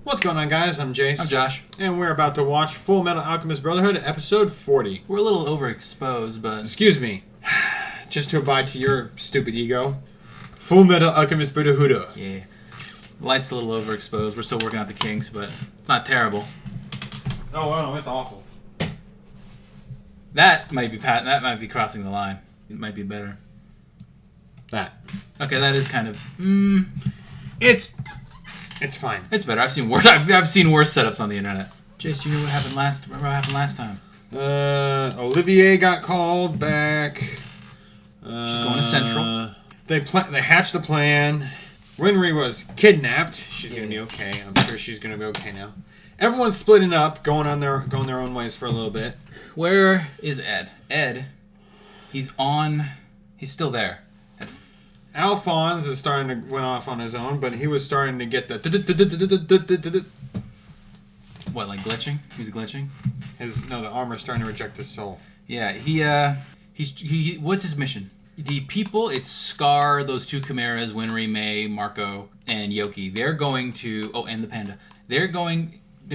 What's going on, guys? I'm Jace. I'm Josh. And we're about to watch Fullmetal Alchemist Brotherhood, episode 40. We're a little overexposed, but... Excuse me. Just to abide to your stupid ego. Fullmetal Alchemist Brotherhood. Yeah. Light's a little overexposed. We're still working out the kinks, but it's not terrible. Oh, no, it's awful. That might be crossing the line. It might be better. That. Okay, that is kind of... It's fine. It's better. I've seen worse. I've seen worse setups on the internet. Jace, you know what happened last? Remember what happened last time? Olivier got called back. She's going to Central. They hatched the plan. Winry was kidnapped. She's gonna be okay. I'm sure she's gonna be okay now. Everyone's splitting up, going their own ways for a little bit. Where is Ed? Ed, he's still there. Alphonse is starting to went off on his own, but he was starting to get the What, like glitching? He was glitching? The armor's starting to reject his soul. Yeah, he what's his mission? The people, it's Scar, those two Chimeras, Winry, May, Marco, and Yoki. They're going to and the panda. They're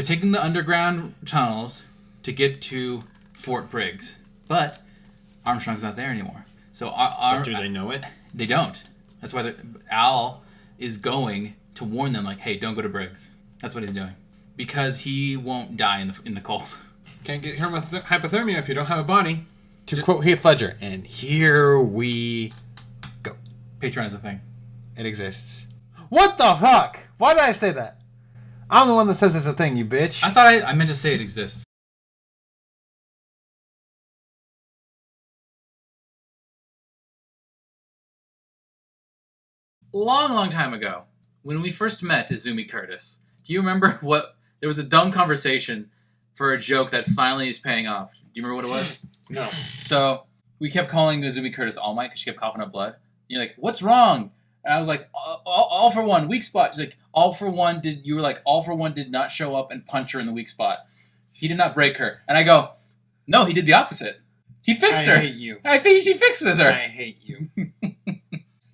taking the underground tunnels to get to Fort Briggs. But Armstrong's not there anymore. So do they know it? They don't. That's why Al is going to warn them, like, hey, don't go to Briggs. That's what he's doing. Because he won't die in the cold. Can't get hypothermia if you don't have a body. To quote Heath Ledger, and here we go. Patreon is a thing. It exists. What the fuck? Why did I say that? I'm the one that says it's a thing, you bitch. I thought I meant to say it exists. Long time ago, when we first met Izumi Curtis, do you remember there was a dumb conversation for a joke that finally is paying off. Do you remember what it was? No. So, we kept calling Izumi Curtis All Might because she kept coughing up blood. And you're like, what's wrong? And I was like, all for one, weak spot. She's like, all for one did not show up and punch her in the weak spot. He did not break her. And I go, no, he did the opposite. He fixed her. I hate you. I think she fixes her. I hate you.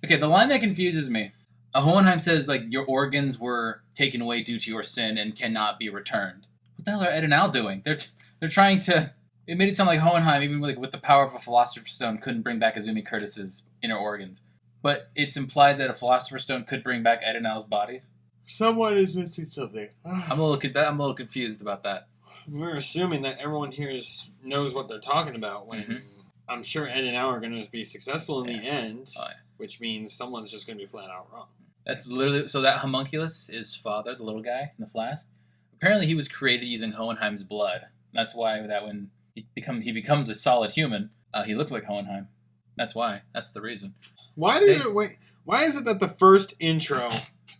Okay, the line that confuses me. Hohenheim says, like, your organs were taken away due to your sin and cannot be returned. What the hell are Ed and Al doing? They're trying to... It made it sound like Hohenheim, even with the power of a Philosopher's Stone, couldn't bring back Izumi Curtis's inner organs. But it's implied that a Philosopher's Stone could bring back Ed and Al's bodies. Someone is missing something. I'm a little confused about that. We're assuming that everyone here knows what they're talking about when I'm sure Ed and Al are going to be successful in the end, which means someone's just going to be flat out wrong. That's literally... So that homunculus is Father, the little guy in the flask. Apparently he was created using Hohenheim's blood. That's why when he becomes a solid human, he looks like Hohenheim. That's why. That's the reason. Why is it that the first intro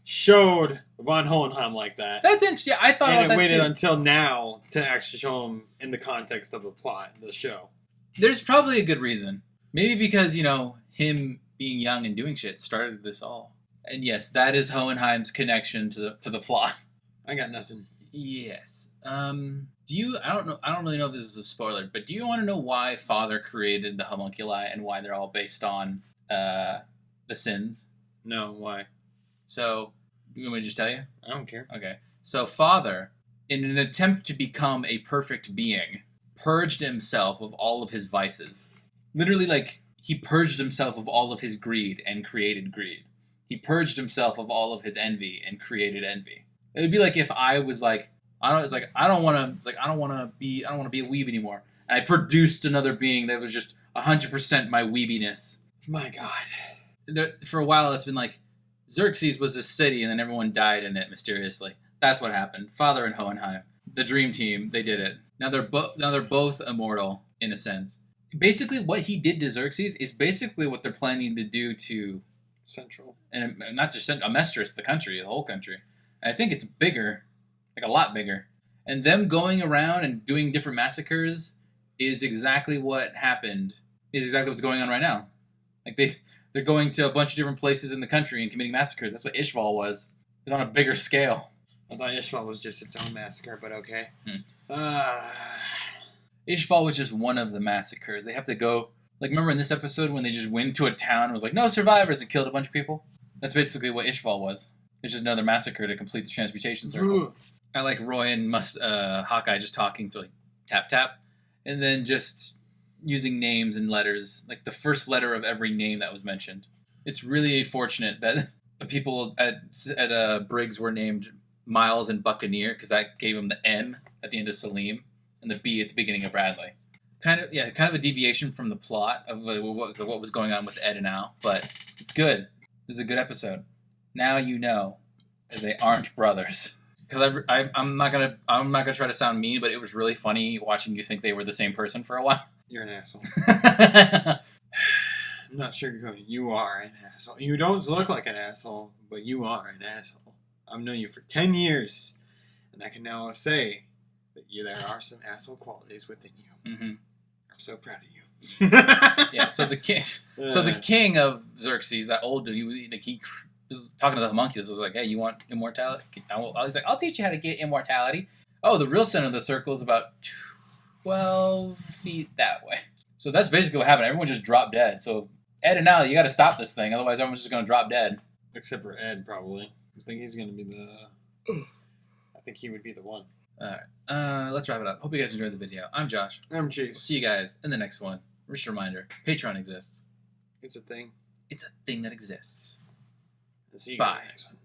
showed Von Hohenheim like that? That's interesting. I thought about that too. And it waited until now to actually show him in the context of the plot, the show. There's probably a good reason. Maybe because, him being young and doing shit started this all. And yes, that is Hohenheim's connection to the plot. I got nothing. Yes. I don't really know if this is a spoiler, but do you want to know why Father created the homunculi and why they're all based on the sins? No, why? So, you want me to just tell you? I don't care. Okay. So, Father, in an attempt to become a perfect being, purged himself of all of his vices. Literally, he purged himself of all of his greed and created greed. He purged himself of all of his envy and created envy. It would be like if I was like, I don't want to be a weeb anymore. And I produced another being that was just 100% my weebiness. My God. For a while, it's been like, Xerxes was a city and then everyone died in it mysteriously. That's what happened. Father and Hohenheim, the dream team, they did it. Now they're both immortal in a sense. Basically, what he did to Xerxes is basically what they're planning to do to Central, and not just Amestris, the country, the whole country. And I think it's bigger, a lot bigger. And them going around and doing different massacres is exactly what happened. Is exactly what's going on right now. They're going to a bunch of different places in the country and committing massacres. That's what Ishval was. It's on a bigger scale. I thought Ishval was just its own massacre, but okay. Ishval was just one of the massacres. They have to go... remember in this episode when they just went to a town and was like, no survivors, and killed a bunch of people? That's basically what Ishval was. It's just another massacre to complete the transmutation circle. I like Roy and Hawkeye just talking to like tap tap, and then just using names and letters, like the first letter of every name that was mentioned. It's really fortunate that the people at Briggs were named Miles and Buccaneer, because that gave him the M at the end of Salim and the B at the beginning of Bradley. Kind of a deviation from the plot of what was going on with Ed and Al, but it's good. It's a good episode. Now you know that they aren't brothers. Because I'm not gonna try to sound mean, but it was really funny watching you think they were the same person for a while. You're an asshole. I'm not sugarcoating. You are an asshole. You don't look like an asshole, but you are an asshole. I've known you for 10 years, and I can now say that there are some asshole qualities within you. Mm-hmm. I'm so proud of you. Yeah. So the king of Xerxes, that old dude, he was talking to the monkeys. I was like, "Hey, you want immortality?" He's like, "I'll teach you how to get immortality." Oh, the real center of the circle is about 12 feet that way. So that's basically what happened. Everyone just dropped dead. So Ed and Al, you got to stop this thing, otherwise everyone's just going to drop dead. Except for Ed, probably. I think he's going to be I think he would be the one. All right. Let's wrap it up. Hope you guys enjoyed the video. I'm Josh. I'm Chase. We'll see you guys in the next one. Just a reminder: Patreon exists. It's a thing. It's a thing that exists. See you guys in the next one.